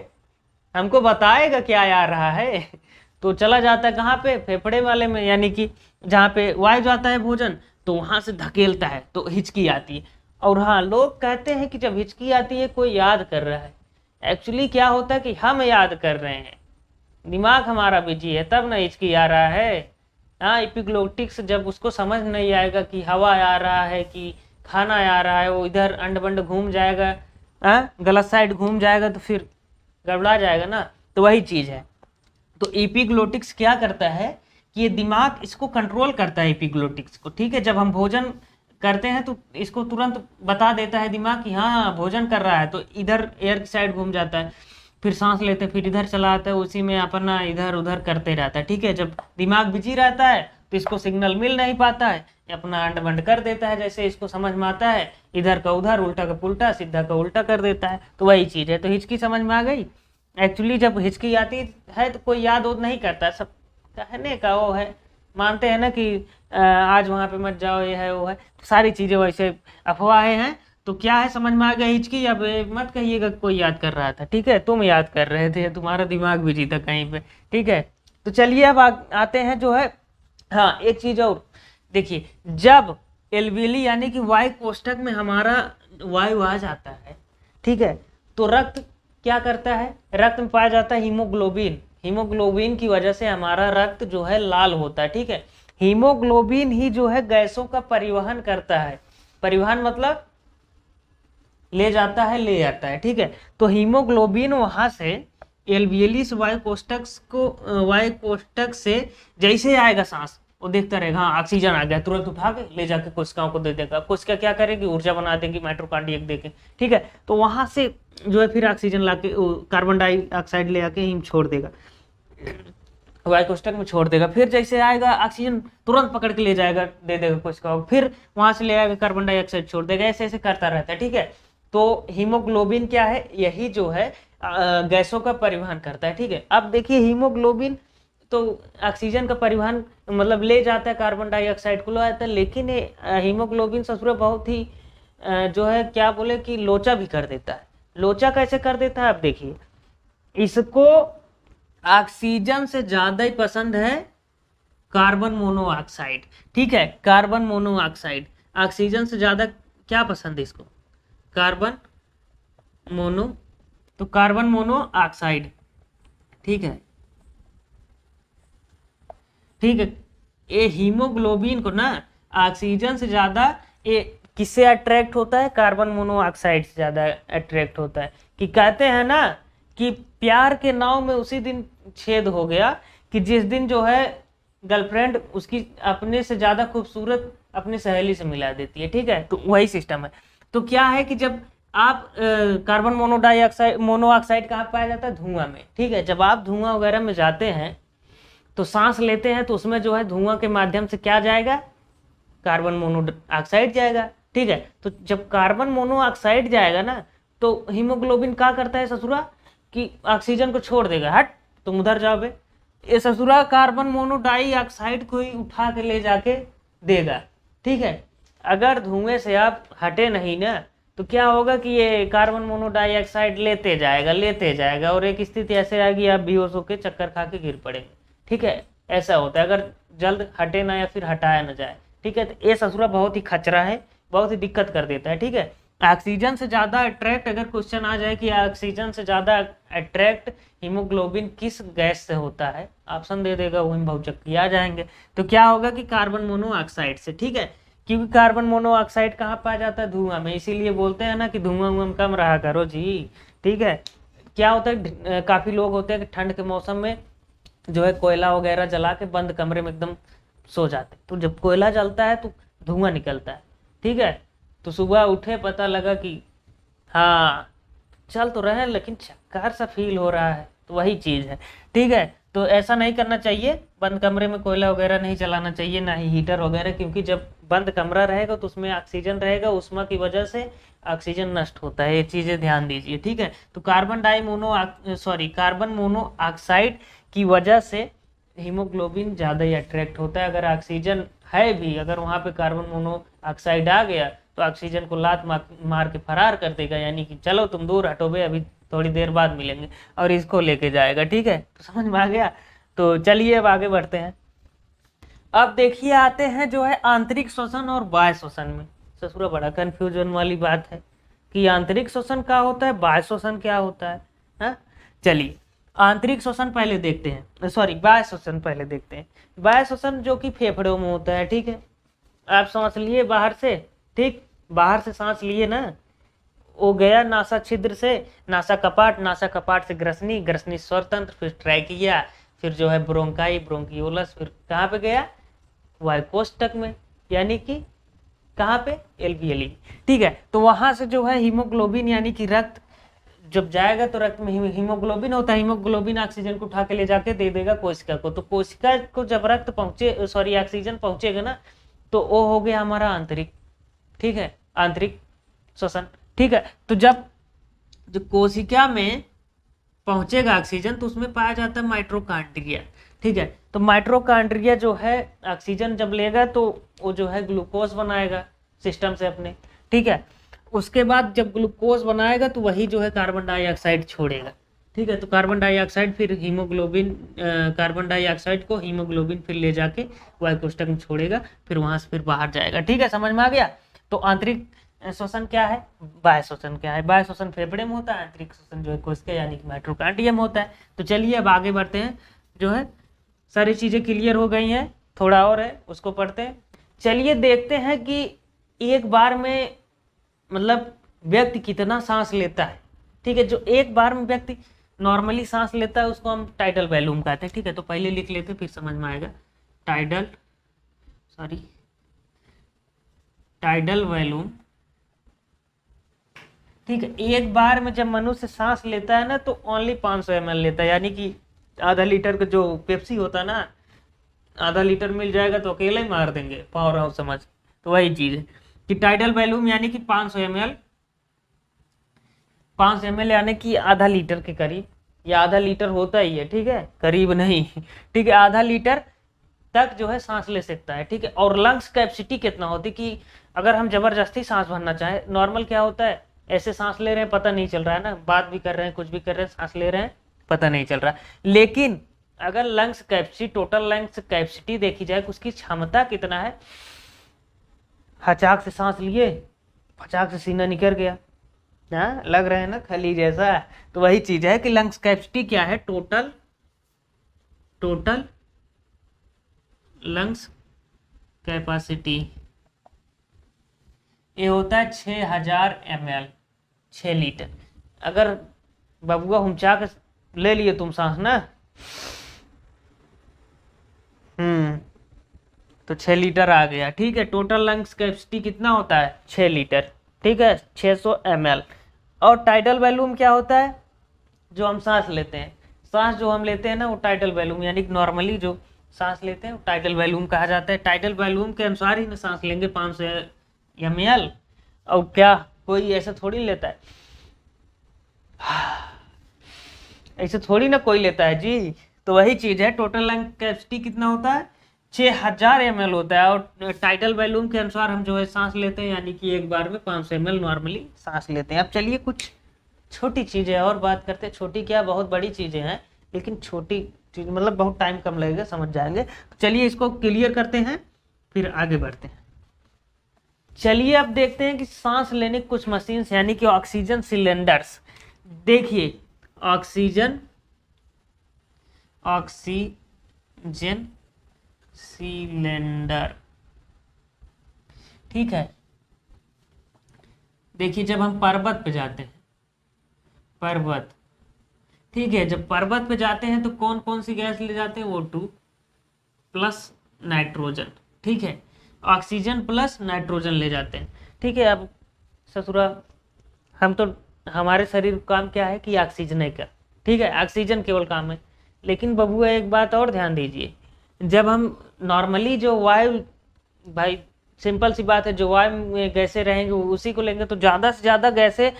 हमको बताएगा क्या आ रहा है। तो चला जाता है कहाँ पे, फेफड़े वाले में, यानी कि जहाँ पे वायु जाता है भोजन, तो वहां से धकेलता है, तो हिचकी आती है। और हाँ, लोग कहते हैं कि जब हिचकी आती है कोई याद कर रहा है, एक्चुअली क्या होता है कि हम याद कर रहे हैं, दिमाग हमारा बिजी है, तब ना हिचकी आ रहा है। हाँ, एपिग्लोटिक्स जब उसको समझ नहीं आएगा कि हवा आ रहा है कि खाना आ रहा है, वो इधर अंड बंड घूम जाएगा, गलत साइड घूम जाएगा, तो फिर गड़बड़ा जाएगा ना। तो वही चीज है। तो एपिग्लोटिक्स क्या करता है कि ये दिमाग इसको कंट्रोल करता है एपिग्लोटिक्स को, ठीक है। जब हम भोजन करते हैं तो इसको तुरंत बता देता है दिमाग कि हाँ भोजन कर रहा है, तो इधर एयर की साइड घूम जाता है, फिर सांस लेते हैं, फिर इधर चला आता है, उसी में अपना इधर उधर करते रहता है, ठीक है। जब दिमाग बिजी रहता है तो इसको सिग्नल मिल नहीं पाता है, ये अपना अंड बंड कर देता है, जैसे इसको समझ में आता है, इधर का उधर, उल्टा का पुल्टा, सीधा का उल्टा कर देता है। तो वही चीज़ है। तो हिचकी समझ में आ गई। एक्चुअली जब हिचकी आती है तो कोई याद वो नहीं करता, सब कहने का वो है, मानते हैं ना कि आज वहाँ पे मत जाओ, ये है वो है, तो सारी चीज़ें वैसे अफवाहें हैं। तो क्या है, समझ में आ गया हिचकी। अब मत कहिएगा कोई याद कर रहा था, ठीक है, तुम याद कर रहे थे, तुम्हारा दिमाग बिजी था कहीं पे, ठीक है। तो चलिए अब आते हैं जो है, हाँ एक चीज़ और देखिए, जब एल्वियली यानी कि वायु कोष्ठक में हमारा वायु आ जाता है, ठीक है, तो रक्त क्या करता है, रक्त में पाया जाता है हीमोग्लोबिन। हीमोग्लोबिन की वजह से हमारा रक्त जो है लाल होता है, ठीक है। हीमोग्लोबिन ही जो है गैसों का परिवहन करता है, परिवहन मतलब ले जाता है, ले आता है, ठीक है। तो हीमोग्लोबिन वहां से एल्वियलिस वायु कोष्ठक से जैसे आएगा सांस, वो देखता रहेगा, हाँ ऑक्सीजन आ गया, तुरंत उठा के ले जाके कोशिकाओं को दे देगा। कोशिका क्या करेगी, ऊर्जा बना देगी माइटोकॉन्ड्रिया देके, ठीक है। तो वहां से जो है फिर ऑक्सीजन लाके कार्बन डाइऑक्साइड ले आके हिम छोड़ देगा, वायु कोष्ठक में छोड़ देगा। फिर जैसे आएगा ऑक्सीजन तुरंत पकड़ के ले जाएगा, दे देगा कोशिकाओं, फिर वहां से ले आएगा कार्बन डाइऑक्साइड छोड़ देगा, ऐसे ऐसे करता रहता है, ठीक है। तो हीमोग्लोबिन क्या है, यही जो है गैसों का परिवहन करता है, ठीक है। अब देखिए हीमोग्लोबिन तो ऑक्सीजन का परिवहन मतलब ले जाता है, कार्बन डाइऑक्साइड को ले आता है, लेकिन हीमोग्लोबिन ससुरा बहुत ही जो है क्या बोले कि लोचा भी कर देता है। लोचा कैसे कर देता है, अब देखिए, इसको ऑक्सीजन से ज्यादा ही पसंद है कार्बन मोनोऑक्साइड, ठीक है, कार्बन मोनोऑक्साइड ऑक्सीजन से ज्यादा क्या पसंद है इसको, कार्बन मोनो, तो कार्बन मोनोऑक्साइड, ठीक है, ठीक है। ये हीमोग्लोबिन को ना ऑक्सीजन से ज्यादा ये किससे अट्रैक्ट होता है, कार्बन मोनोऑक्साइड से ज्यादा अट्रैक्ट होता है। कि कहते हैं ना कि प्यार के नाव में उसी दिन छेद हो गया कि जिस दिन जो है गर्लफ्रेंड उसकी अपने से ज्यादा खूबसूरत अपनी सहेली से मिला देती है, ठीक है। तो वही सिस्टम है। तो क्या है कि जब आप कार्बन मोनोऑक्साइड कहाँ पाया जाता है, धुआं में, ठीक है। जब आप धुआं वगैरह में जाते हैं तो सांस लेते हैं, तो उसमें जो है धुआं के माध्यम से क्या जाएगा, कार्बन मोनोऑक्साइड जाएगा, ठीक है। तो जब कार्बन मोनोऑक्साइड जाएगा ना, तो हीमोग्लोबिन क्या करता है ससुरा कि ऑक्सीजन को छोड़ देगा, हट तुम उधर जाओ बे, ये ससुरा कार्बन मोनोडाइऑक्साइड को ही उठा के ले जाके देगा, ठीक है। अगर धुएं से आप हटे नहीं ना, तो क्या होगा कि ये कार्बन मोनोडाइऑक्साइड लेते जाएगा और एक स्थिति ऐसे आएगी आप बेहोश होकर चक्कर खा के गिर पड़ेंगे, ठीक है। ऐसा होता है अगर जल्द हटे ना या फिर हटाया ना जाए, ठीक है। तो ये ससुरा बहुत ही खचरा है, बहुत ही दिक्कत कर देता है, ठीक है। ऑक्सीजन से ज़्यादा अट्रैक्ट अगर क्वेश्चन आ जाए कि ऑक्सीजन से ज़्यादा अट्रैक्ट हीमोग्लोबिन किस गैस से होता है, ऑप्शन दे देगा, वही बहुचक्की आ जाएंगे। तो क्या होगा कि कार्बन मोनोऑक्साइड से, ठीक है। क्योंकि कार्बन मोनोऑक्साइड कहाँ पाया जाता है, धुआं में, इसीलिए बोलते हैं ना कि धुआं कम रहा करो जी, ठीक है। क्या होता है, काफ़ी लोग होते हैं कि ठंड के मौसम में जो है कोयला वगैरह जला के बंद कमरे में एकदम सो जाते, तो जब कोयला जलता है तो धुआं निकलता है, ठीक है। तो सुबह उठे पता लगा कि हाँ चल तो रहे हैं लेकिन चक्कर सा फील हो रहा है, तो वही चीज़ है, ठीक है। तो ऐसा नहीं करना चाहिए, बंद कमरे में कोयला वगैरह नहीं चलाना चाहिए, ना ही हीटर वगैरह, क्योंकि जब बंद कमरा रहेगा तो उसमें ऑक्सीजन रहेगा, उष्मा की वजह से ऑक्सीजन नष्ट होता है, ये चीज़ें ध्यान दीजिए, ठीक है। तो कार्बन मोनोऑक्साइड की वजह से हीमोग्लोबिन ज़्यादा ही अट्रैक्ट होता है। अगर ऑक्सीजन है भी, अगर वहाँ पे कार्बन मोनोऑक्साइड आ गया तो ऑक्सीजन को लात मार के फरार कर देगा, यानी कि चलो तुम दूर हटो बे, अभी थोड़ी देर बाद मिलेंगे, और इसको लेके जाएगा, ठीक है। तो समझ में आ गया। तो चलिए अब आगे बढ़ते हैं। अब देखिए आते हैं जो है आंतरिक श्वसन और बाह्य श्वसन में। ससुरा बड़ा कंफ्यूजन वाली बात है कि आंतरिक श्वसन क्या होता है, बाह्य श्वसन क्या होता है, हाँ। चलिए आंतरिक श्वसन पहले देखते हैं, सॉरी बाह्य श्वसन पहले देखते हैं। बाह्य श्वसन जो कि फेफड़ों में होता है, ठीक है। आप सांस लिए बाहर से, ठीक, बाहर से सांस लिए ना, वो गया नासा छिद्र से नासा कपाट से ग्रसनी स्वरतंत्र, फिर ट्रैकिया, फिर जो है ब्रोंकाई, ब्रोंकियोलस, फिर कहाँ पे गया, वायु कोष्ठक में, यानी कि कहाँ पे, एल्वियली, ठीक है। तो वहां से जो है हीमोग्लोबिन यानी कि रक्त जब जाएगा तो रक्त में हीमोग्लोबिन होता है, हीमोग्लोबिन ऑक्सीजन को उठा के ले जाके दे देगा कोशिका को। तो कोशिका को जब रक्त पहुंचे, सॉरी ऑक्सीजन पहुंचेगा ना, तो वो हो गया हमारा आंतरिक, ठीक है, आंतरिक श्वसन, ठीक है। तो जब जो कोशिका में पहुंचेगा ऑक्सीजन तो उसमें पाया जाता है माइटोकॉन्ड्रिया, ठीक है। तो माइटोकॉन्ड्रिया जो है ऑक्सीजन जब लेगा तो वो जो है ग्लूकोज बनाएगा सिस्टम से अपने, ठीक है। उसके बाद जब ग्लूकोज बनाएगा तो वही जो है कार्बन डाइऑक्साइड छोड़ेगा, ठीक है। तो कार्बन डाइऑक्साइड फिर हीमोग्लोबिन, कार्बन डाइऑक्साइड को हीमोग्लोबिन फिर ले जाके वायु कोष्ठक में छोड़ेगा, फिर वहां से फिर बाहर जाएगा, ठीक है, समझ में आ गया। तो आंतरिक श्वसन क्या है, बाह्य श्वसन क्या है, बाह्य श्वसन फेफड़े में होता है, आंतरिक श्वसन जो है कोशिका यानी कि माइटोकॉन्ड्रिया में होता है। तो चलिए अब आगे बढ़ते हैं, जो है सारी चीजें क्लियर हो गई हैं, थोड़ा और है उसको पढ़ते हैं। चलिए देखते हैं कि एक बार में मतलब व्यक्ति कितना सांस लेता है, ठीक है। जो एक बार में व्यक्ति नॉर्मली सांस लेता है उसको हम टाइडल वॉल्यूम कहते हैं, ठीक है। तो पहले लिख लेते फिर समझ में आएगा। टाइडल वॉल्यूम, ठीक है। एक बार में जब मनुष्य सांस लेता है ना तो ओनली 500 ml लेता है, यानी कि आधा लीटर का जो पेप्सी होता है ना, आधा लीटर मिल जाएगा तो अकेला ही मार देंगे, पावर हाउस समझ। तो वही चीज है कि टाइडल वॉल्यूम यानी कि 500 ml, 500 ml यानी कि आधा लीटर के करीब, या आधा लीटर होता ही है, ठीक है, करीब नहीं, ठीक है, आधा लीटर तक जो है सांस ले सकता है, ठीक है। और लंग्स कैपेसिटी कितना होती है कि अगर हम जबरदस्ती सांस भरना चाहें, नॉर्मल क्या होता है ऐसे सांस ले रहे हैं पता नहीं चल रहा है ना, बात भी कर रहे हैं कुछ भी कर रहे हैं, सांस ले रहे हैं पता नहीं चल रहा, लेकिन अगर lungs capacity, total lungs capacity देखी जाए उसकी क्षमता कितना है, हचाक से सांस लिए, फचाक से सीना निकल गया, हाँ लग रहा है ना खली जैसा। तो वही चीज है कि लंग्स कैपेसिटी क्या है, टोटल लंग्स कैपेसिटी ये होता है 6000 ml, 6 लीटर। अगर बबुआ हुमचा के ले लिए तुम सांस ना, तो 6 लीटर आ गया, ठीक है। टोटल लंग्स कैपेसिटी कितना होता है 6 लीटर, ठीक है, 600 ml। और टाइडल वॉल्यूम क्या होता है, जो हम सांस लेते हैं, सांस जो हम लेते हैं ना वो टाइडल वॉल्यूम, यानी कि नॉर्मली जो सांस लेते हैं वो टाइडल वॉल्यूम कहा जाता है। टाइडल वॉल्यूम के अनुसार ही ना सांस लेंगे 500 ml, और क्या कोई ऐसा थोड़ी लेता है, ऐसे थोड़ी ना कोई लेता है जी। तो वही चीज है, टोटल लंग कैपेसिटी कितना होता है 6000 ml होता है, और टाइडल वॉल्यूम के अनुसार हम जो है सांस लेते हैं, यानी कि एक बार में 500 ml नॉर्मली सांस लेते हैं। अब चलिए कुछ छोटी चीजें और बात करते हैं, छोटी क्या बहुत बड़ी चीजें हैं, लेकिन छोटी चीज मतलब बहुत टाइम कम लगेगा, समझ जाएंगे। तो चलिए इसको क्लियर करते हैं फिर आगे बढ़ते हैं। चलिए अब देखते हैं कि सांस लेने की कुछ मशीन यानी कि ऑक्सीजन सिलेंडर्स। देखिए ऑक्सीजन सिलेंडर, ठीक है। देखिए जब हम पर्वत पे जाते हैं, पर्वत, ठीक है, जब पर्वत पे जाते हैं तो कौन कौन सी गैस ले जाते हैं, O2 प्लस नाइट्रोजन, ठीक है, ऑक्सीजन प्लस नाइट्रोजन ले जाते हैं, ठीक है। अब ससुरा हम तो हमारे शरीर का काम क्या है कि ऑक्सीजन का, ठीक है, ऑक्सीजन केवल काम है। लेकिन बबुआ एक बात और ध्यान दीजिए, जब हम नॉर्मली जो वायु, भाई सिंपल सी बात है, जो वायु में गैसें रहेंगे उसी को लेंगे, तो ज़्यादा से ज़्यादा गैसें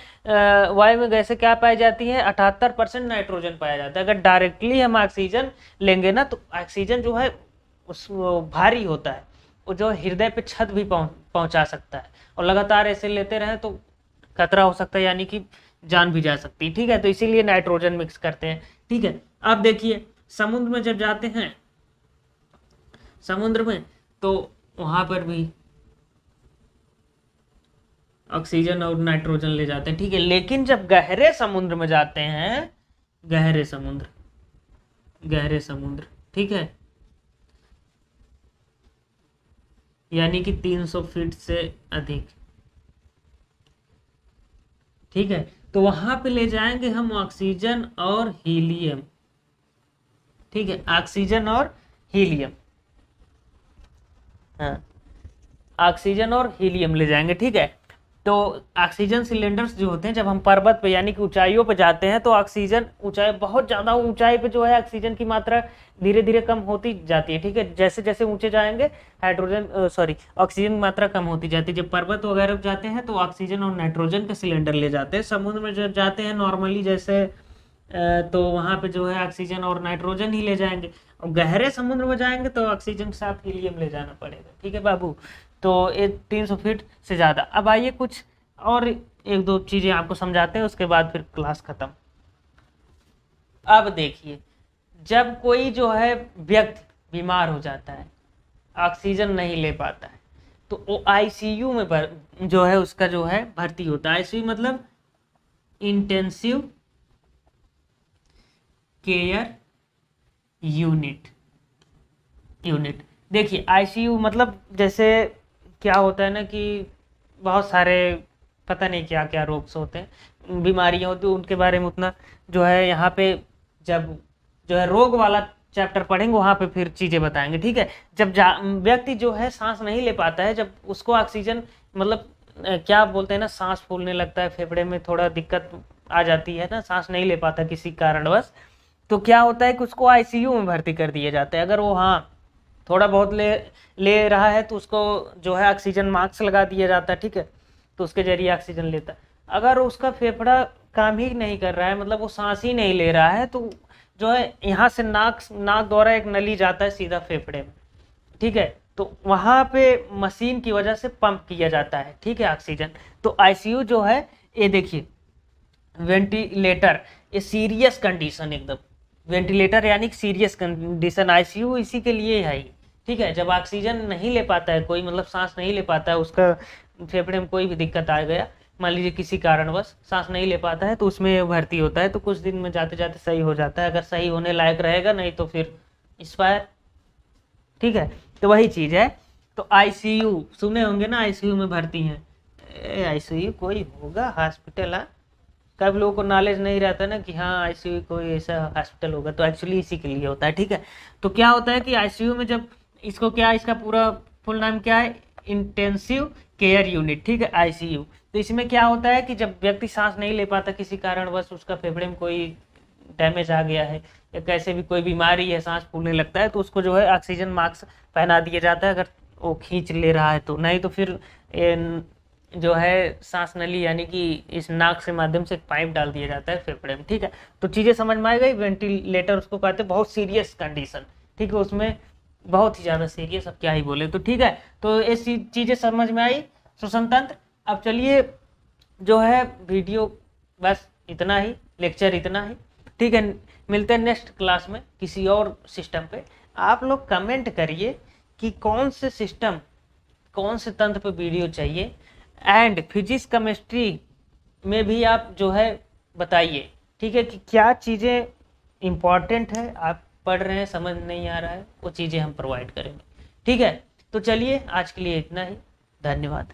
वायु में गैसें क्या पाई जाती हैं 78% नाइट्रोजन पाया जाता है। अगर डायरेक्टली हम ऑक्सीजन लेंगे ना तो ऑक्सीजन जो है उस भारी होता है, वो जो हृदय पे छत भी पहुंचा सकता है, और लगातार ऐसे लेते रहें तो खतरा हो सकता है, यानी कि जान भी जा सकती है, ठीक है। तो इसीलिए नाइट्रोजन मिक्स करते हैं, ठीक है। अब देखिए समुद्र में जब जाते हैं, समुद्र में तो वहां पर भी ऑक्सीजन और नाइट्रोजन ले जाते हैं, ठीक है। लेकिन जब गहरे समुद्र में जाते हैं, गहरे समुद्र, ठीक है, यानी कि 300 फीट से अधिक, ठीक है, तो वहां पे ले जाएंगे हम ऑक्सीजन और हीलियम, ठीक है, ऑक्सीजन और हीलियम, हाँ ऑक्सीजन और हीलियम ले जाएंगे, ठीक है। तो ऑक्सीजन सिलेंडर्स जो होते हैं, जब हम पर्वत पे यानी कि ऊंचाइयों पे जाते हैं तो ऑक्सीजन ऊंचाई, बहुत ज़्यादा ऊंचाई पे जो है ऑक्सीजन की मात्रा धीरे धीरे कम होती जाती है। ठीक है, जैसे जैसे ऊंचे जाएंगे ऑक्सीजन की मात्रा कम होती जाती है। जब पर्वत वगैरह पे जाते हैं तो ऑक्सीजन और नाइट्रोजन के सिलेंडर ले जाते हैं। समुद्र में जब जाते हैं नॉर्मली जैसे तो वहाँ पे जो है ऑक्सीजन और नाइट्रोजन ही ले जाएंगे, और गहरे समुद्र में जाएंगे तो ऑक्सीजन के साथ हीलियम ले जाना पड़ेगा। ठीक है बाबू, तो ये 300 फीट से ज़्यादा। अब आइए कुछ और एक दो चीज़ें आपको समझाते हैं, उसके बाद फिर क्लास ख़त्म। अब देखिए, जब कोई जो है व्यक्ति बीमार हो जाता है, ऑक्सीजन नहीं ले पाता है, तो वो आईसीयू में जो है उसका जो है भर्ती होता है। आईसीयू मतलब इंटेंसिव केयर यूनिट। देखिए आईसीयू मतलब जैसे क्या होता है ना कि बहुत सारे पता नहीं क्या क्या रोग होते हैं, बीमारियां होती हैं, उनके बारे में उतना जो है यहाँ पे जब जो है रोग वाला चैप्टर पढ़ेंगे वहाँ पे फिर चीज़ें बताएंगे। ठीक है, जब व्यक्ति जो है सांस नहीं ले पाता है, जब उसको ऑक्सीजन मतलब क्या बोलते हैं ना, सांस फूलने लगता है, फेफड़े में थोड़ा दिक्कत आ जाती है ना, सांस नहीं ले पाता किसी कारणवश, तो क्या होता है कि उसको आईसीयू में भर्ती कर दिया जाता है। अगर वो हाँ थोड़ा बहुत ले रहा है तो उसको जो है ऑक्सीजन मास्क लगा दिया जाता है। ठीक है, तो उसके जरिए ऑक्सीजन लेता है। अगर उसका फेफड़ा काम ही नहीं कर रहा है, मतलब वो सांस ही नहीं ले रहा है, तो जो है यहाँ से नाक द्वारा एक नली जाता है सीधा फेफड़े में। ठीक है, तो वहाँ पे मशीन की वजह से पंप किया जाता है। ठीक है, ऑक्सीजन। तो आईसीयू जो है ये देखिए वेंटिलेटर, ये सीरियस कंडीशन एकदम, वेंटिलेटर यानी सीरियस कंडीशन, आईसीयू इसी के लिए है ही। ठीक है, जब ऑक्सीजन नहीं ले पाता है कोई, मतलब सांस नहीं ले पाता है, उसका फेफड़े में कोई भी दिक्कत आ गया, मान लीजिए किसी कारणवश सांस नहीं ले पाता है, तो उसमें भर्ती होता है। तो कुछ दिन में जाते जाते सही हो जाता है, अगर सही होने लायक रहेगा, नहीं तो फिर एक्सपायर। ठीक है, तो वही चीज़ है। तो आईसीयू सुने होंगे ना, आईसीयू में भर्ती हैं। आईसीयू कोई होगा हॉस्पिटल, हाँ कई लोगों को नॉलेज नहीं रहता ना कि हाँ आईसीयू कोई ऐसा हॉस्पिटल होगा, तो एक्चुअली इसी के लिए होता है। ठीक है, तो क्या होता है कि आईसीयू में जब इसको क्या, इसका पूरा फुल नाम क्या है, इंटेंसिव केयर यूनिट। ठीक है, आईसीयू। तो इसमें क्या होता है कि जब व्यक्ति सांस नहीं ले पाता किसी कारणवश, उसका फेफड़े में कोई डैमेज आ गया है या कैसे भी कोई बीमारी है, सांस फूलने लगता है, तो उसको जो है ऑक्सीजन मास्क पहना दिया जाता है, अगर वो खींच ले रहा है तो। नहीं तो फिर जो है सांस नली यानी कि इस नाक से माध्यम से पाइप डाल दिया जाता है फेफड़े में। ठीक है, तो चीज़ें समझ में आ गई। वेंटिलेटर उसको कहते हैं बहुत सीरियस कंडीशन। ठीक है, उसमें बहुत ही ज़्यादा सीरियस, अब क्या ही बोले। तो ठीक है, तो ये चीज़ें समझ में आई श्वसन तंत्र। अब चलिए जो है वीडियो बस इतना ही, लेक्चर इतना ही। ठीक है, मिलते हैं नेक्स्ट क्लास में किसी और सिस्टम पे। आप लोग कमेंट करिए कि कौन से सिस्टम, कौन से तंत्र पे वीडियो चाहिए, एंड फिजिक्स केमिस्ट्री में भी आप जो है बताइए। ठीक है, कि क्या चीज़ें इम्पॉर्टेंट है, आप पढ़ रहे हैं समझ नहीं आ रहा है, वो चीज़ें हम प्रोवाइड करेंगे। ठीक है, तो चलिए आज के लिए इतना ही, धन्यवाद।